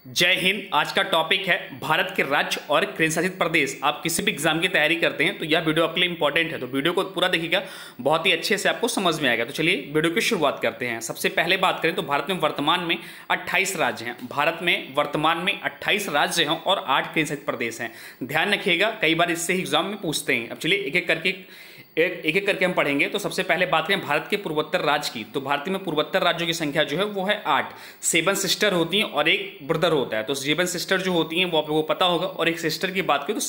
जय हिंद। आज का टॉपिक है भारत के राज्य और केंद्र शासित प्रदेश। आप किसी भी एग्जाम की तैयारी करते हैं तो यह वीडियो आपके लिए इंपॉर्टेंट है, तो वीडियो को पूरा देखिएगा, बहुत ही अच्छे से आपको समझ में आएगा। तो चलिए वीडियो की शुरुआत करते हैं। सबसे पहले बात करें तो भारत में वर्तमान में 28 राज्य हैं। भारत में वर्तमान में 28 राज्य हैं और 8 केंद्र शासित प्रदेश हैं। ध्यान रखिएगा, कई बार इससे एग्जाम में पूछते हैं। अब चलिए एक एक करके हम पढ़ेंगे। तो सबसे पहले बात करें भारत के पूर्वोत्तर राज्य की, तो भारत में पूर्वोत्तर राज्यों की संख्या जो है वो है 8। 7 सिस्टर होती हैं और एक ब्रदर होता है। तो 7 सिस्टर जो होती हैं वो आप लोगों को पता होगा। और एक सिस्टर की बात करें तो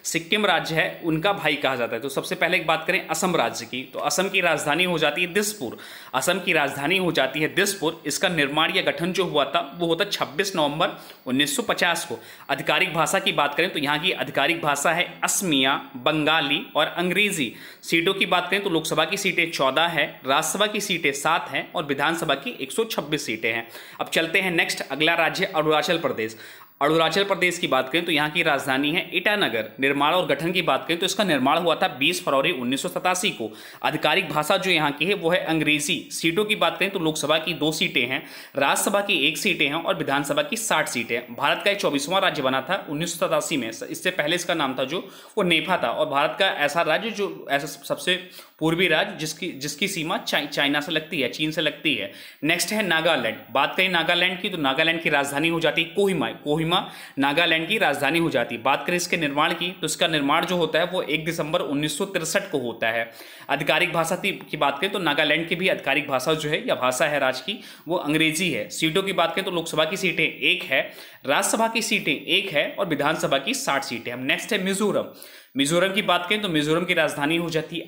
सिक्किम राज्य है, उनका भाई कहा जाता है। तो सबसे पहले एक बात करें असम राज्य की, तो असम की राजधानी हो जाती है दिसपुर। असम की राजधानी हो जाती है दिसपुर। इसका निर्माण या गठन जो हुआ था वो होता 26 नवंबर 1950 को। आधिकारिक भाषा की बात करें तो यहाँ की आधिकारिक भाषा है असमिया, बंगाली और अंग्रेजी। सीटों की बात करें तो लोकसभा की सीटें 14 है, राज्यसभा की सीटें 7 हैं और विधानसभा की 126 सीटें हैं। अब चलते हैं नेक्स्ट, अगला राज्य अरुणाचल प्रदेश। अरुणाचल प्रदेश की बात करें तो यहाँ की राजधानी है ईटानगर। निर्माण और गठन की बात करें तो इसका निर्माण हुआ था 20 फरवरी 1987 को। आधिकारिक भाषा जो यहाँ की है वो है अंग्रेजी। सीटों की बात करें तो लोकसभा की 2 सीटें हैं, राज्यसभा की 1 सीटें हैं और विधानसभा की 60 सीटें हैं। भारत का 24वां राज्य बना था 1987 में। इससे पहले इसका नाम था जो वो नेपा था। और भारत का ऐसा राज्य जो ऐसा सबसे पूर्वी राज्य जिसकी सीमा चाइना से लगती है, चीन से लगती है। नेक्स्ट है नागालैंड। बात करें नागालैंड की तो नागालैंड की राजधानी हो जाती है कोहिमा नागालैंड की राजधानी हो जाती है। बात करें इसके निर्माण की तो इसका निर्माण जो होता है वो 1 दिसंबर 1963 को होता है। आधिकारिक भाषा की बात करें तो नागालैंड की भी आधिकारिक भाषा जो है या भाषा है राज्य की वो अंग्रेजी है। सीटों की बात करें तो लोकसभा की सीटें 1 है, राज्यसभा की सीटें 1 है और विधानसभा की 60 सीटें हैं। नेक्स्ट है मिजोरम। मिजोरम की बात करें तो मिजोरम की राजधानी हो जाती है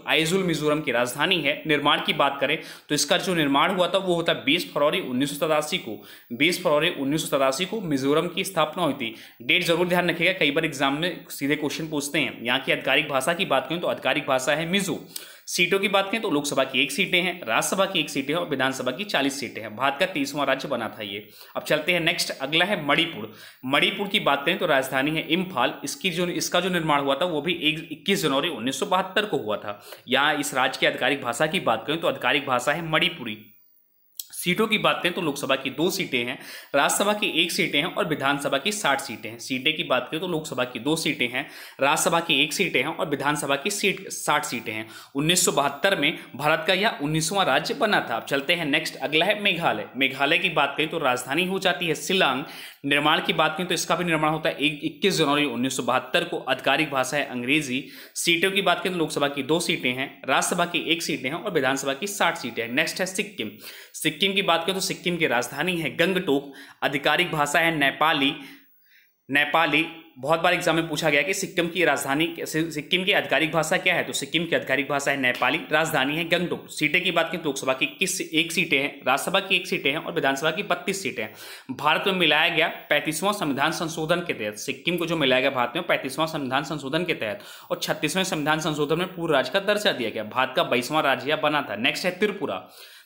आइजुल मिजोरम की राजधानी है। निर्माण की बात करें तो इसका जो निर्माण हुआ था वो होता है 20 फरवरी 1987 को। 20 फरवरी 1987 को मिजोरम की स्थापना हुई थी। डेट जरूर ध्यान रखिएगा, कई बार एग्जाम में सीधे क्वेश्चन पूछते हैं। यहाँ की आधिकारिक भाषा की बात करें तो आधिकारिक भाषा है मिजो। सीटों की बात करें तो लोकसभा की 1 सीटें हैं, राज्यसभा की 1 सीटें हैं और विधानसभा की 40 सीटें हैं। भारत का 30वां राज्य बना था ये। अब चलते हैं नेक्स्ट, अगला है मणिपुर। मणिपुर की बात करें तो राजधानी है इम्फाल। इसका जो निर्माण हुआ था वो भी 21 जनवरी 1972 को हुआ था। यहाँ इस राज्य की आधिकारिक भाषा की बात करें तो आधिकारिक भाषा है मणिपुरी। सीटों की बात करें तो लोकसभा की 2 सीटें हैं, राज्यसभा की 1 सीटें हैं और विधानसभा की 60 सीटें हैं। सीटें की बात करें तो लोकसभा की 2 सीटें हैं, राज्यसभा की 1 सीटें हैं और विधानसभा की 60 सीटें हैं। 1972 में भारत का यह 19वां राज्य बना था। अब चलते हैं नेक्स्ट, अगला है मेघालय। मेघालय की बात करें तो राजधानी हो जाती है शिलांग। निर्माण की बात करें तो इसका भी निर्माण होता है 21 जनवरी 1972 को। आधिकारिक भाषा है अंग्रेजी। सीटों की बात करें तो लोकसभा की 2 सीटें हैं, राज्यसभा की 1 सीटें हैं और विधानसभा की 60 सीटें हैं। नेक्स्ट है सिक्किम की बात करें तो सिक्किम की राजधानी है गंगटोक। आधिकारिक भाषा है नेपाली। बहुत बार एग्जाम में पूछा गया कि सिक्किम की आधिकारिक भाषा क्या है, तो सिक्किम की आधिकारिक भाषा है नेपाली। राजधानी है गंगटोक। सीटें की बात करें तो लोकसभा की 1 सीटें हैं, राज्यसभा की 1 सीटें हैं और विधानसभा की 32 सीटें हैं। भारत में मिलाया गया 35वां संविधान संशोधन के तहत। सिक्किम को जो मिलाया गया भारत में 35वां संविधान संशोधन के तहत और 36वें संविधान संशोधन में पूर्ण राज्य का दर्जा दिया गया। भारत का 22वां राज्य बना था। नेक्स्ट है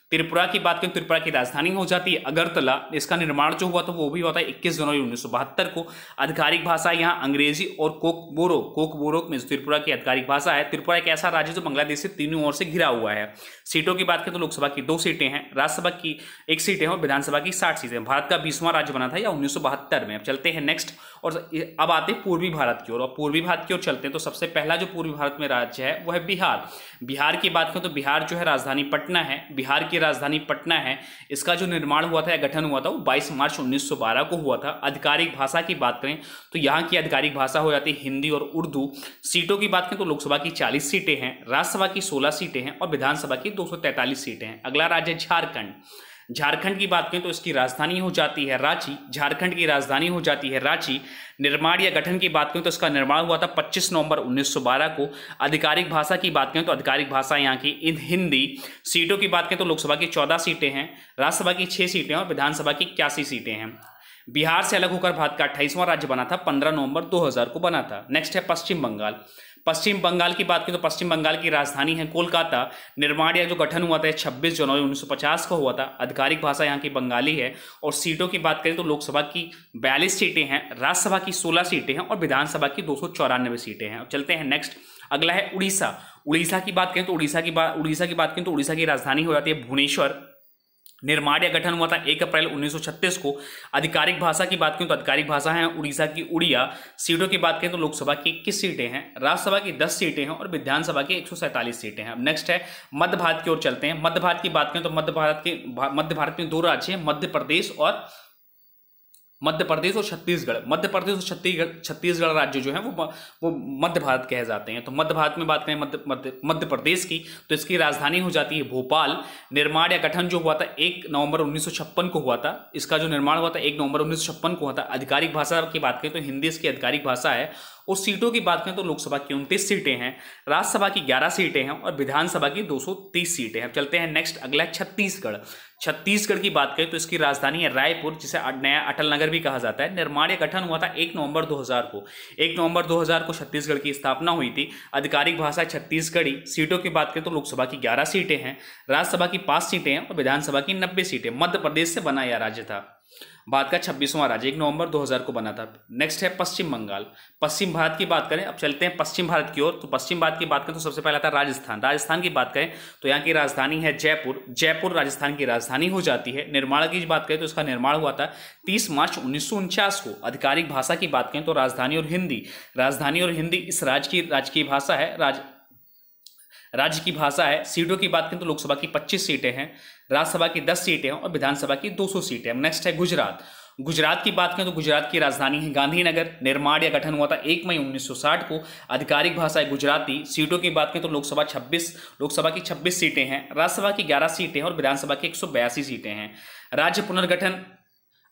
त्रिपुरा की बात करें, त्रिपुरा की राजधानी हो जाती है अगरतला। इसका निर्माण जो हुआ था वो भी होता है 21 जनवरी 1972 को। आधिकारिक भाषा यहाँ अंग्रेजी और कोकबोरोक में त्रिपुरा की आधिकारिक भाषा है। त्रिपुरा एक ऐसा राज्य जो बांग्लादेश से तीनों ओर से घिरा हुआ है। सीटों की बात करें तो लोकसभा की 2 सीटें हैं, राज्यसभा की 1 सीटें हैं और विधानसभा की 60 सीटें हैं। भारत का 20वां राज्य बना था या 1972 में। अब चलते हैं नेक्स्ट, और अब आते हैं पूर्वी भारत की ओर। और पूर्वी भारत की ओर चलते हैं तो सबसे पहला जो पूर्वी भारत में राज्य है वो है बिहार। बिहार की बात करें तो बिहार जो है राजधानी पटना है। बिहार की राजधानी पटना है। इसका जो निर्माण हुआ था या गठन हुआ था वो 22 मार्च 1912 को हुआ था। आधिकारिक भाषा की बात करें तो यहाँ की आधिकारिक भाषा हो जाती है हिंदी और उर्दू। सीटों की बात करें तो लोकसभा की 40 सीटें हैं, राज्यसभा की 16 सीटें हैं और विधानसभा की 243 सीटें हैं। अगला राज्य है झारखंड। झारखंड की बात करें तो इसकी राजधानी हो जाती है रांची। झारखंड की राजधानी हो जाती है रांची। निर्माण या गठन की बात करें तो इसका निर्माण हुआ था 25 नवंबर 1912 को। आधिकारिक भाषा की बात करें तो आधिकारिक भाषा यहाँ की हिंदी। सीटों की बात करें तो लोकसभा की 14 सीटें हैं, राज्यसभा की 6 सीटें और विधानसभा की 81 सीटें हैं। बिहार से अलग होकर भारत का 28वां राज्य बना था, 15 नवंबर 2000 को बना था। नेक्स्ट है पश्चिम बंगाल। पश्चिम बंगाल की बात करें तो पश्चिम बंगाल की राजधानी है कोलकाता। निर्माण या जो गठन हुआ था 26 जनवरी 1950 को हुआ था। आधिकारिक भाषा यहाँ की बंगाली है। और सीटों की बात करें तो लोकसभा की 42 सीटें हैं, राज्यसभा की 16 सीटें हैं और विधानसभा की 294 सीटें हैं। चलते हैं नेक्स्ट, अगला है उड़ीसा। उड़ीसा की बात करें तो उड़ीसा की राजधानी हो जाती है भुवनेश्वर। निर्माण या गठन हुआ था 1 अप्रैल 1936 को। आधिकारिक भाषा की बात करें तो आधिकारिक भाषा है उड़ीसा की उड़िया। सीटों की बात करें तो लोकसभा की 21 सीटें हैं, राज्यसभा की 10 सीटें हैं और विधानसभा की 147 सीटें हैं। अब नेक्स्ट है मध्य भारत की ओर चलते हैं। मध्य भारत की बात करें तो मध्य भारत में 2 राज्य हैं, मध्य प्रदेश और छत्तीसगढ़। मध्य प्रदेश और छत्तीसगढ़ राज्य जो है वो मध्य भारत कहे जाते हैं। तो मध्य भारत में बात करें मध्य प्रदेश की तो इसकी राजधानी हो जाती है भोपाल। निर्माण या गठन जो हुआ था 1 नवंबर 1956 को हुआ था। इसका जो निर्माण हुआ था 1 नवंबर 1956 को हुआ था। आधिकारिक भाषा की बात करें तो हिंदी इसकी आधिकारिक भाषा है। और सीटों की बात करें तो लोकसभा की 29 सीटें हैं, राज्यसभा की 11 सीटें हैं और विधानसभा की 230 सीटें हैं। अब चलते हैं नेक्स्ट, अगला है छत्तीसगढ़। छत्तीसगढ़ की बात करें तो इसकी राजधानी है रायपुर, जिसे नया अटल नगर भी कहा जाता है। निर्माण या गठन हुआ था 1 नवंबर 2000 को। 1 नवंबर 2000 को छत्तीसगढ़ की स्थापना हुई थी। आधिकारिक भाषा छत्तीसगढ़ी। सीटों की बात करें तो लोकसभा की 11 सीटें हैं, राज्यसभा की 5 सीटें हैं और विधानसभा की 90 सीटें। मध्य प्रदेश से बना यह राज्य था। भारत का 26वां राज्य 1 नवंबर 2000 को बना था। नेक्स्ट है पश्चिम बंगाल। पश्चिम भारत की बात करें, अब चलते हैं पश्चिम भारत की ओर। तो पश्चिम भारत की बात करें तो सबसे पहला था राजस्थान। राजस्थान की बात करें तो यहाँ की राजधानी है जयपुर। जयपुर राजस्थान की राजधानी हो जाती है। निर्माण की बात करें तो इसका निर्माण हुआ था 30 मार्च 1949 को। आधिकारिक भाषा की बात करें तो राजधानी और हिंदी। राजधानी और हिंदी इस राज्य की भाषा है, राज्य की भाषा है। सीटों की बात करें तो लोकसभा की 25 सीटें हैं, राज्यसभा की 10 सीटें हैं और विधानसभा की 200 सीटें। नेक्स्ट है गुजरात। गुजरात की बात करें तो गुजरात की राजधानी है गांधीनगर। निर्माण या गठन हुआ था 1 मई 1960 को। आधिकारिक भाषा है गुजराती। सीटों की बात करें तो लोकसभा की 26 सीटें हैं, राज्यसभा की 11 सीटें हैं और विधानसभा की 182 सीटें हैं। राज्य पुनर्गठन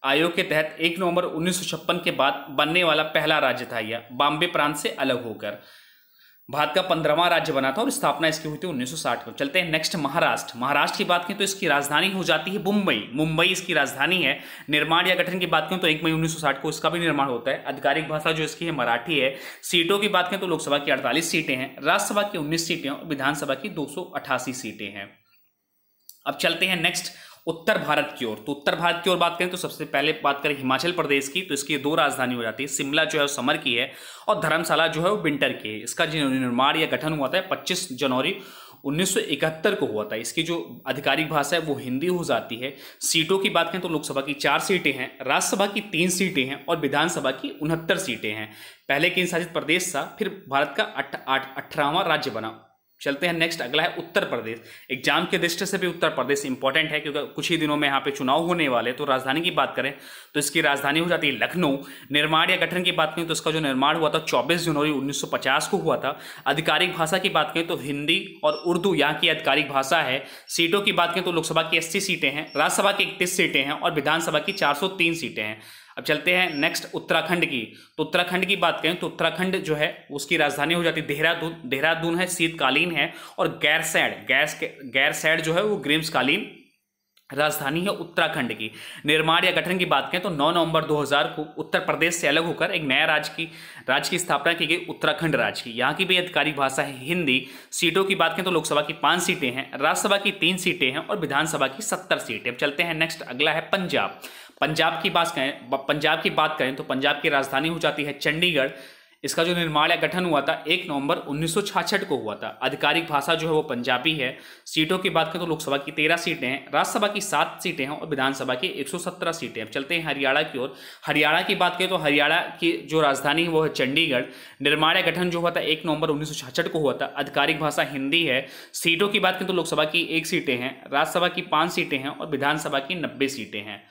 आयोग के तहत 1 नवंबर 1956 के बाद बनने वाला पहला राज्य था यह, बॉम्बे प्रांत से अलग होकर। भारत का 15वां राज्य बना था और स्थापना इसकी हुई थी 1960 में। चलते हैं नेक्स्ट महाराष्ट्र। महाराष्ट्र की बात करें तो इसकी राजधानी हो जाती है मुंबई। मुंबई इसकी राजधानी है। निर्माण या गठन की बात करें तो 1 मई 1960 को इसका भी निर्माण होता है। आधिकारिक भाषा जो इसकी है मराठी है। सीटों की बात करें तो लोकसभा की 48 सीटें हैं, राज्यसभा की 19 सीटें और विधानसभा की 288 सीटें हैं। अब चलते हैं नेक्स्ट उत्तर भारत की ओर। तो उत्तर भारत की ओर बात करें तो सबसे पहले बात करें हिमाचल प्रदेश की तो इसकी 2 राजधानी हो जाती है। शिमला जो है वो समर की है और धर्मशाला जो है वो विंटर की है। इसका जो निर्माण या गठन हुआ था 25 जनवरी 1971 को हुआ था। इसकी जो आधिकारिक भाषा है वो हिंदी हो जाती है। सीटों की बात करें तो लोकसभा की 4 सीटें हैं, राज्यसभा की 3 सीटें हैं और विधानसभा की 69 सीटें हैं। पहले केंद्र शासित प्रदेश था, फिर भारत का 18वां राज्य बना। चलते हैं नेक्स्ट, अगला है उत्तर प्रदेश। एग्जाम के दृष्टि से भी उत्तर प्रदेश इंपॉर्टेंट है क्योंकि कुछ ही दिनों में यहाँ पे चुनाव होने वाले। तो राजधानी की बात करें तो इसकी राजधानी हो जाती है लखनऊ। निर्माण या गठन की बात करें तो इसका जो निर्माण हुआ था 24 जनवरी 1950 को हुआ था। आधिकारिक भाषा की बात करें तो हिंदी और उर्दू यहाँ की आधिकारिक भाषा है। सीटों की बात करें तो लोकसभा की 80 सीटें हैं, राज्यसभा की 31 सीटें हैं और विधानसभा की 403 सीटें हैं। अब चलते हैं नेक्स्ट उत्तराखंड की। तो उत्तराखंड की बात करें तो उत्तराखंड जो है उसकी राजधानी हो जाती है देहरादून। देहरादून है शीतकालीन है और गैरसैंण जो है वो ग्रीष्मकालीन राजधानी है उत्तराखंड की। निर्माण या गठन की बात करें तो 9 नवंबर 2000 को उत्तर प्रदेश से अलग होकर एक नया राज्य की स्थापना की गई, उत्तराखंड राज्य की। यहाँ की भी आधिकारिक भाषा है हिंदी। सीटों की बात करें तो लोकसभा की 5 सीटें हैं, राज्यसभा की 3 सीटें हैं और विधानसभा की 70 सीटें। अब चलते हैं नेक्स्ट, अगला है पंजाब। पंजाब की बात करें तो पंजाब की राजधानी हो जाती है चंडीगढ़। इसका जो निर्माण या गठन हुआ था 1 नवंबर 1966 को हुआ था। आधिकारिक भाषा जो है वो पंजाबी है। सीटों की बात करें तो लोकसभा की 13 सीटें हैं, राज्यसभा की 7 सीटें हैं और विधानसभा की 117 सीटें हैं। चलते हैं हरियाणा की ओर। हरियाणा की बात करें तो हरियाणा की जो राजधानी है वो है चंडीगढ़। निर्माण या गठन जो हुआ था 1 नवंबर 1966 को हुआ था। आधिकारिक भाषा हिंदी है। सीटों की बात करें तो लोकसभा की 1 सीटें हैं, राज्यसभा की 5 सीटें हैं और विधानसभा की 90 सीटें हैं।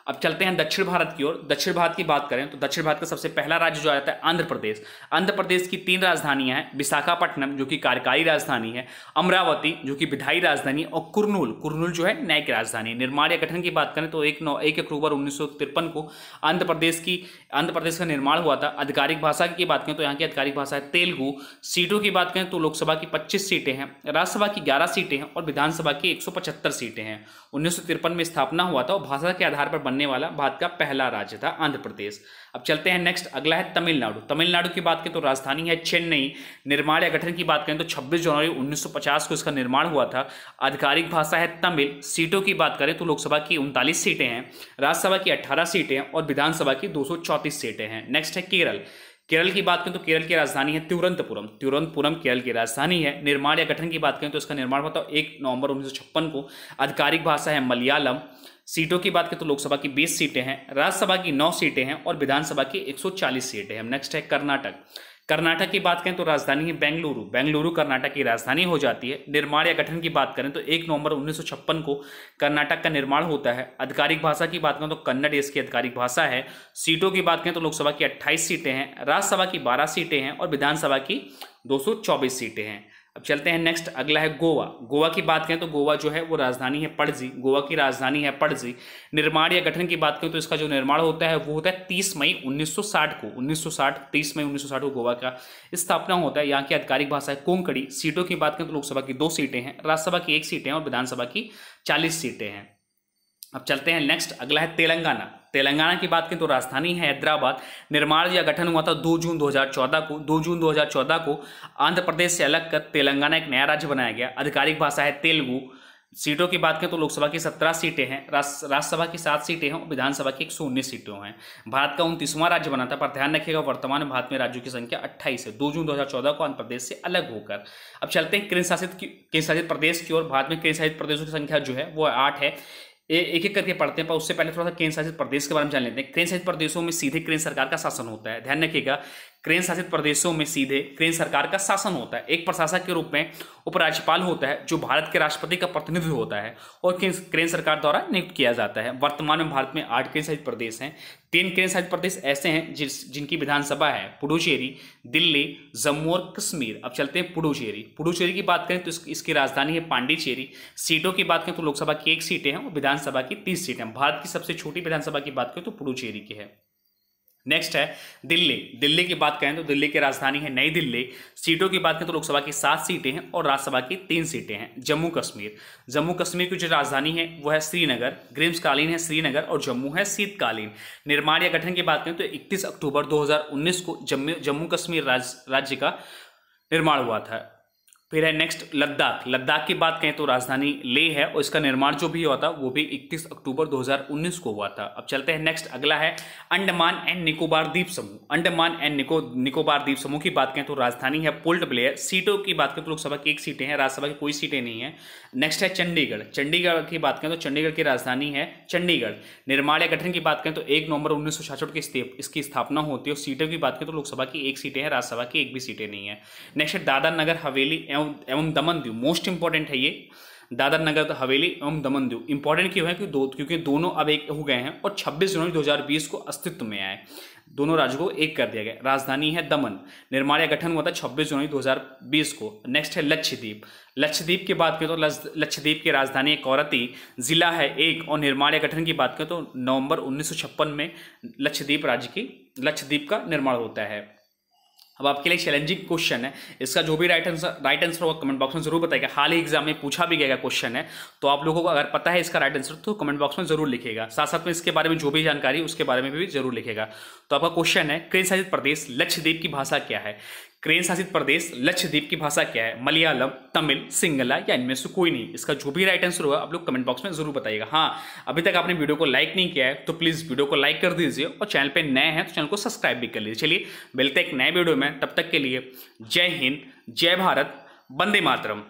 अब चलते हैं दक्षिण भारत की ओर। दक्षिण भारत की बात करें तो दक्षिण भारत का सबसे पहला राज्य जो आता है आंध्र प्रदेश। आंध्र प्रदेश की 3 राजधानियां हैं, विशाखापट्टनम जो कि कार्यकारी राजधानी है, अमरावती जो कि विधायी राजधानी और कुर्नूल जो है न्यायिक राजधानी है। निर्माण या गठन की बात करें तो 1 अक्टूबर 1953 को आंध्र प्रदेश का निर्माण हुआ था। आधिकारिक भाषा की बात करें तो यहाँ की आधिकारिक भाषा है तेलुगु। सीटों की बात करें तो लोकसभा की 25 सीटें हैं, राज्यसभा की 11 सीटें हैं और विधानसभा की 175 सीटें हैं। 1953 में स्थापना हुआ था और भाषा के आधार पर बनने वाला भारत का पहला राज्य था आंध्र प्रदेश। अब चलते हैं नेक्स्ट, अगला है तमिलनाडु। तमिलनाडु की बात करें तो राजधानी है चेन्नई। निर्माण या गठन की बात करें तो 26 जनवरी 1950 को इसका निर्माण हुआ था। आधिकारिक भाषा है तमिल। सीटों की बात करें तो लोकसभा की 39 सीटें हैं, राज्यसभा की 18 सीटें हैं और विधानसभा की 234 सीटें हैं। नेक्स्ट है केरल। केरल की बात करें तो केरल की राजधानी है तिरुवनंतपुरम। तिरुवनंतपुरम केरल की राजधानी है। निर्माण या गठन की बात करें तो इसका निर्माण हुआ था 1 नवंबर 1956 को। आधिकारिक भाषा है मलयालम। सीटों की बात करें तो लोकसभा की 20 सीटें हैं, राज्यसभा की 9 सीटें हैं और विधानसभा की 140 सीटें हैं। नेक्स्ट है कर्नाटक। कर्नाटक की बात करें तो राजधानी है बेंगलुरु। बेंगलुरु कर्नाटक की राजधानी हो जाती है। निर्माण या गठन की बात करें तो 1 नवंबर 1956 को कर्नाटक का निर्माण होता है। आधिकारिक भाषा की बात करें तो कन्नड़ इसकी आधिकारिक भाषा है। सीटों की बात करें तो लोकसभा की 28 सीटें हैं, राज्यसभा की 12 सीटें हैं और विधानसभा की 224 सीटें हैं। अब चलते हैं नेक्स्ट, अगला है गोवा। गोवा की बात करें तो गोवा जो है वो राजधानी है पणजी। गोवा की राजधानी है पणजी। निर्माण या गठन की बात करें तो इसका जो निर्माण होता है वो होता है 30 मई 1960 को। 30 मई 1960 को गोवा का स्थापना होता है। यहाँ की आधिकारिक भाषा है कोंकणी। सीटों की बात करें तो लोकसभा की 2 सीटें हैं, राज्यसभा की 1 सीटें हैं और विधानसभा की 40 सीटें हैं। अब चलते हैं नेक्स्ट, अगला है तेलंगाना। तेलंगाना की बात करें तो राजधानी है हैदराबाद। निर्माण या गठन हुआ था 2 जून 2014 को। 2 जून 2014 को आंध्र प्रदेश से अलग कर तेलंगाना एक नया राज्य बनाया गया। आधिकारिक भाषा है तेलुगु। सीटों की बात करें तो लोकसभा की 17 सीटें हैं, राज्यसभा की 7 सीटें हैं और विधानसभा की 119 सीटें हैं। भारत का 29वां राज्य बना था, पर ध्यान रखिएगा वर्तमान में भारत में राज्यों की संख्या 28 है। 2 जून 2014 को आंध्र प्रदेश से अलग होकर। अब चलते हैं केंद्र शासित प्रदेश की ओर। भारत में केंद्र शासित प्रदेशों की संख्या जो है वो 8 है। एक एक करके पढ़ते हैं, पर उससे पहले थोड़ा सा केंद्र शासित प्रदेश के बारे में जान लेते हैं। केंद्र शासित प्रदेशों में सीधे केंद्र सरकार का शासन होता है। ध्यान रखिएगा, केंद्र शासित प्रदेशों में सीधे केंद्र सरकार का शासन होता है। एक प्रशासक के रूप में उपराज्यपाल होता है जो भारत के राष्ट्रपति का प्रतिनिधि होता है और केंद्र सरकार द्वारा नियुक्त किया जाता है। वर्तमान में भारत में 8 केंद्र शासित प्रदेश हैं। 3 केंद्र शासित प्रदेश ऐसे हैं जिनकी विधानसभा है पुडुचेरी, दिल्ली, जम्मू और कश्मीर। अब चलते हैं पुडुचेरी। पुडुचेरी की बात करें तो इसकी राजधानी है पांडिचेरी। सीटों की बात करें तो लोकसभा की 1 सीटें हैं और विधानसभा की 30 सीटें हैं। भारत की सबसे छोटी विधानसभा की बात करें तो पुडुचेरी की है। नेक्स्ट है दिल्ली। दिल्ली की बात करें तो दिल्ली की राजधानी है नई दिल्ली। सीटों की बात करें तो लोकसभा की 7 सीटें हैं और राज्यसभा की 3 सीटें हैं। जम्मू कश्मीर। जम्मू कश्मीर की जो राजधानी है वो है श्रीनगर। ग्रीष्मकालीन है श्रीनगर और जम्मू है शीतकालीन। निर्माण या गठन की बात करें तो 31 अक्टूबर 2019 को जम्मू कश्मीर राज्य का निर्माण हुआ था। फिर है नेक्स्ट लद्दाख। लद्दाख की बात करें तो राजधानी लेह है और इसका निर्माण जो भी हुआ था वो भी 31 अक्टूबर 2019 को हुआ था। अब चलते हैं नेक्स्ट, अगला है अंडमान एंड निकोबार द्वीप समूह। अंडमान एंड निकोबार द्वीप समूह की बात करें तो राजधानी है पोर्ट ब्लेयर। सीटों की बात करें तो लोकसभा की 1 सीटें हैं, राज्यसभा की कोई सीटें नहीं है। नेक्स्ट है चंडीगढ़। चंडीगढ़ की बात करें तो चंडीगढ़ की राजधानी है चंडीगढ़। निर्माण या गठन की बात करें तो 1 नवंबर 1966 को इसकी स्थापना होती है और सीटों की बात करें तो लोकसभा की 1 सीटें हैं, राज्यसभा की 1 भी सीटें नहीं है। नेक्स्ट है दादर नगर हवेली एवं दमन दीव। मोस्ट इंपॉर्टेंट है ये दादर नगर हवेली एवं दमन दीव। इंपॉर्टेंट क्यों है क्योंकि दोनों अब एक हो गए हैं और 26 जनवरी 2020 को अस्तित्व में आए। दोनों राज्यों को एक कर दिया गया। राजधानी है दमन। निर्माण या गठन हुआ था 26 जनवरी 2020 को। नेक्स्ट है लक्षद्वीप। लक्षद्वीप की बात करें तो लक्षद्वीप की राजधानी है कवरत्ती। जिला है 1 और निर्माण या गठन की बात करें तो नवंबर 1956 में लक्षद्वीप का निर्माण होता है। अब आपके लिए चैलेंजिंग क्वेश्चन है, इसका जो भी राइट आंसर होगा कमेंट बॉक्स में जरूर बताइएगा। हाल ही एग्जाम में पूछा भी गया क्वेश्चन है, तो आप लोगों को अगर पता है इसका राइट आंसर तो कमेंट बॉक्स में जरूर लिखेगा। साथ साथ में इसके बारे में जो भी जानकारी उसके बारे में भी जरूर लिखेगा। तो आपका क्वेश्चन है केंद्र शासित प्रदेश लक्षद्वीप की भाषा क्या है? केंद्र शासित प्रदेश लक्षद्वीप की भाषा क्या है? मलयालम, तमिल, सिंगला या इनमें से कोई नहीं? इसका जो भी राइट आंसर होगा आप लोग कमेंट बॉक्स में जरूर बताइएगा। हाँ, अभी तक आपने वीडियो को लाइक नहीं किया है तो प्लीज वीडियो को लाइक कर दीजिए और चैनल पे नए हैं तो चैनल को सब्सक्राइब भी कर लीजिए। चलिए मिलते हैं एक नए वीडियो में, तब तक के लिए जय हिंद, जय भारत, वंदे मातरम।